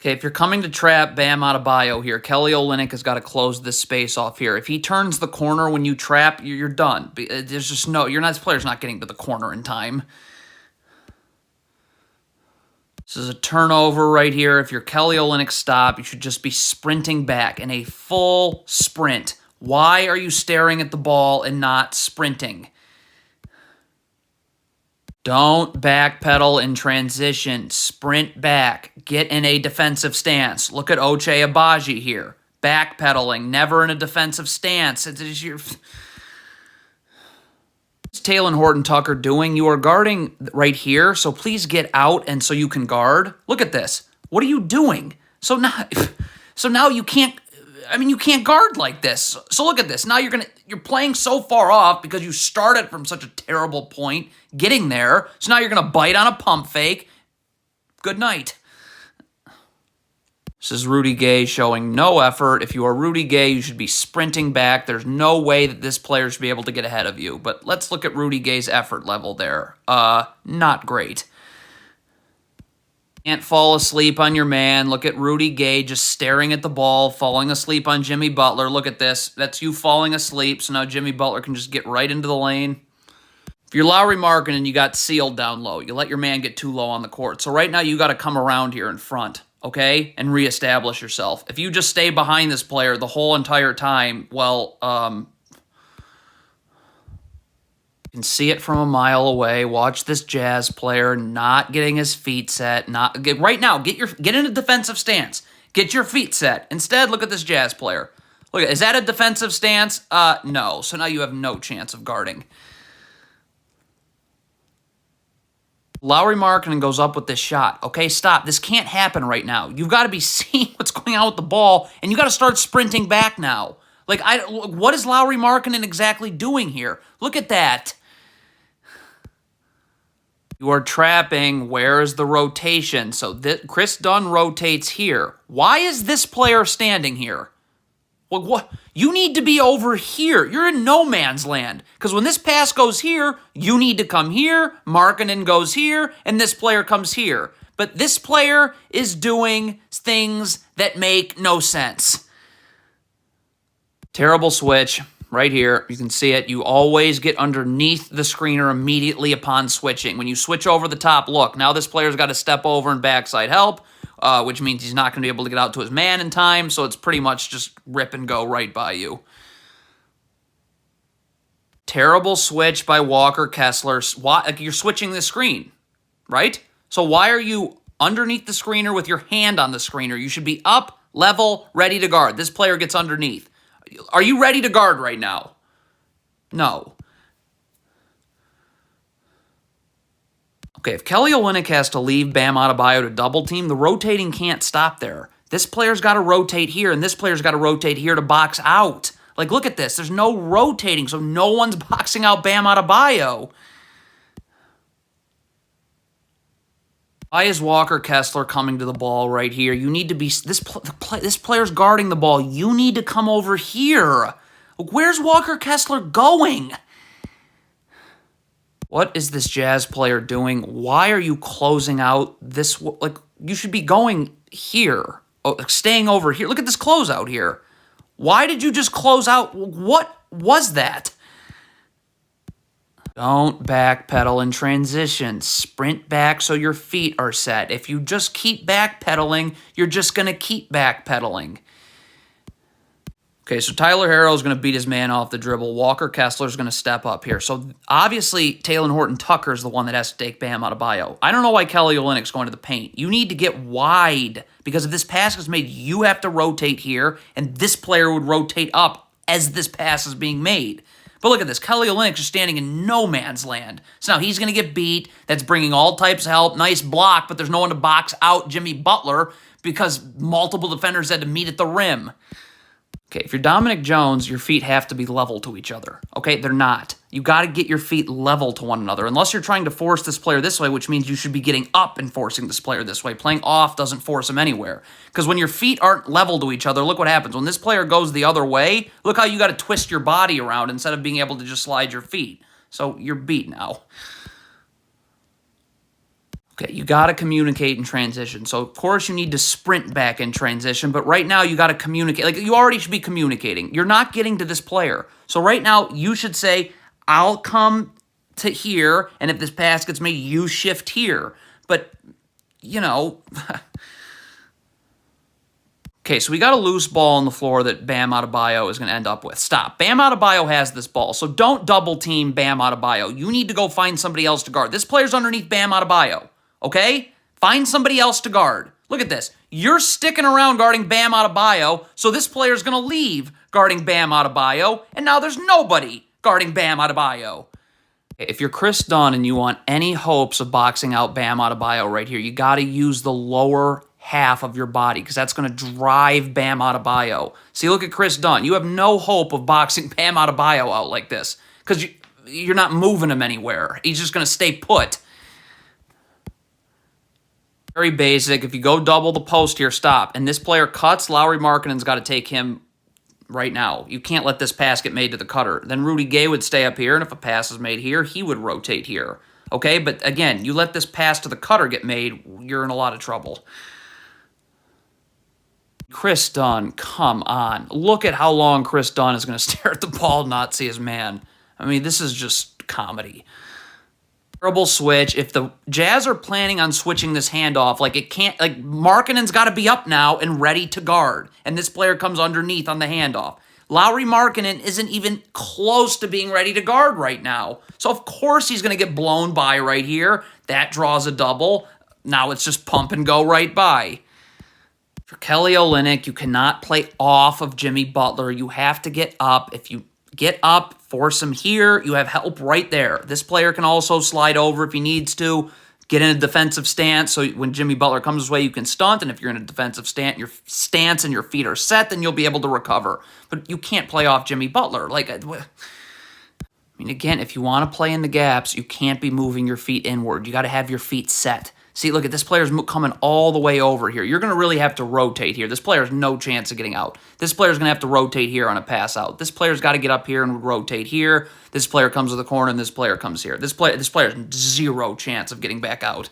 Okay, if you're coming to trap Bam Adebayo here, Kelly Olynyk has got to close this space off here. If he turns the corner when you trap, you're done. There's just no, this player's not getting to the corner in time. This is a turnover right here. If you're Kelly Olynyk stop, you should just be sprinting back in a full sprint. Why are you staring at the ball and not sprinting? Don't backpedal in transition. Sprint back. Get in a defensive stance. Look at Ochai Agbaji here. Backpedaling, never in a defensive stance. What's Talen Horton-Tucker doing? You are guarding right here, so please get out and so you can guard. Look at this. What are you doing? So now you can't. I mean, you can't guard like this. So look at this. Now you're playing so far off because you started from such a terrible point getting there. So now you're going to bite on a pump fake. Good night. This is Rudy Gay showing no effort. If you are Rudy Gay, you should be sprinting back. There's no way that this player should be able to get ahead of you. But let's look at Rudy Gay's effort level there. Not great. Can't fall asleep on your man. Look at Rudy Gay just staring at the ball, falling asleep on Jimmy Butler. Look at this. That's you falling asleep, so now Jimmy Butler can just get right into the lane. If you're Lauri Markkanen, you got sealed down low. You let your man get too low on the court. So right now you got to come around here in front, okay, and reestablish yourself. If you just stay behind this player the whole entire time, well, you can see it from a mile away. Watch this Jazz player not getting his feet set. Right now, get in a defensive stance. Get your feet set. Instead, look at this Jazz player. Look, is that a defensive stance? No. So now you have no chance of guarding. Lauri Markkanen goes up with this shot. Okay, stop. This can't happen right now. You've got to be seeing what's going on with the ball, and you got to start sprinting back now. Like, what is Lauri Markkanen exactly doing here? Look at that. You are trapping. Where is the rotation? So Chris Dunn rotates here. Why is this player standing here? Well, what? You need to be over here. You're in no man's land. Because when this pass goes here, you need to come here. Markkanen goes here, and this player comes here. But this player is doing things that make no sense. Terrible switch. Right here, you can see it. You always get underneath the screener immediately upon switching. When you switch over the top, look, now this player's got to step over and backside help, which means he's not going to be able to get out to his man in time, so it's pretty much just rip and go right by you. Terrible switch by Walker Kessler. You're switching the screen, right? So why are you underneath the screener with your hand on the screener? You should be up, level, ready to guard. This player gets underneath. Are you ready to guard right now? No. Okay, if Kelly Olynyk has to leave Bam Adebayo to double team, the rotating can't stop there. This player's got to rotate here, and this player's got to rotate here to box out. Like, look at this. There's no rotating, so no one's boxing out Bam Adebayo. Why is Walker Kessler coming to the ball right here? You need to be... This player's guarding the ball. You need to come over here. Where's Walker Kessler going? What is this Jazz player doing? Why are you closing out this... Like, you should be going here. Staying over here. Look at this closeout here. Why did you just close out? What was that? Don't backpedal in transition. Sprint back so your feet are set. If you just keep backpedaling, you're just going to keep backpedaling. Okay, so Tyler Herro is going to beat his man off the dribble. Walker Kessler is going to step up here. So obviously, Talen Horton-Tucker is the one that has to take Bam Adebayo. I don't know why Kelly Olynyk's going to the paint. You need to get wide because if this pass is made, you have to rotate here, and this player would rotate up as this pass is being made. But look at this. Kelly Olynyk is standing in no man's land. So now he's going to get beat. That's bringing all types of help. Nice block, but there's no one to box out Jimmy Butler because multiple defenders had to meet at the rim. Okay, if you're Dominic Jones, your feet have to be level to each other. Okay, they're not. You got to get your feet level to one another. Unless you're trying to force this player this way, which means you should be getting up and forcing this player this way. Playing off doesn't force him anywhere. Because when your feet aren't level to each other, look what happens. When this player goes the other way, look how you got to twist your body around instead of being able to just slide your feet. So you're beat now. Okay, you got to communicate in transition. So, of course, you need to sprint back in transition, but right now you got to communicate. Like, you already should be communicating. You're not getting to this player. So right now you should say, I'll come to here, and if this pass gets made, you shift here. But, you know... Okay, so we got a loose ball on the floor that Bam Adebayo is going to end up with. Stop. Bam Adebayo has this ball, so don't double team Bam Adebayo. You need to go find somebody else to guard. This player's underneath Bam Adebayo, okay? Find somebody else to guard. Look at this. You're sticking around guarding Bam Adebayo, so this player's going to leave guarding Bam Adebayo, and now there's nobody guarding Bam Adebayo. If you're Chris Dunn and you want any hopes of boxing out Bam Adebayo right here, you got to use the lower half of your body because that's going to drive Bam Adebayo. See, look at Chris Dunn. You have no hope of boxing Bam Adebayo out like this because you're not moving him anywhere. He's just going to stay put. Very basic. If you go double the post here, stop. And this player cuts, Lauri Markkanen's got to take him right now. You can't let this pass get made to the cutter. Then Rudy Gay would stay up here, and if a pass is made here, he would rotate here. Okay, but again, you let this pass to the cutter get made, you're in a lot of trouble. Chris Dunn, come on. Look at how long Chris Dunn is going to stare at the ball and not see his man. I mean, this is just comedy. Terrible switch. If the Jazz are planning on switching this handoff, like it can't, like Markkanen's got to be up now and ready to guard. And this player comes underneath on the handoff. Lauri Markkanen isn't even close to being ready to guard right now. So of course he's going to get blown by right here. That draws a double. Now it's just pump and go right by. For Kelly Olynyk, you cannot play off of Jimmy Butler. You have to get up. If you get up, force him here, you have help right there. This player can also slide over if he needs to, get in a defensive stance, so when Jimmy Butler comes his way, you can stunt, and if you're in a defensive stance and your feet are set, then you'll be able to recover. But you can't play off Jimmy Butler. Like, I mean, again, if you want to play in the gaps, you can't be moving your feet inward. You got to have your feet set. See, look at this player's coming all the way over here. You're going to really have to rotate here. This player has no chance of getting out. This player's going to have to rotate here on a pass out. This player's got to get up here and rotate here. This player comes to the corner, and this player comes here. This player has zero chance of getting back out.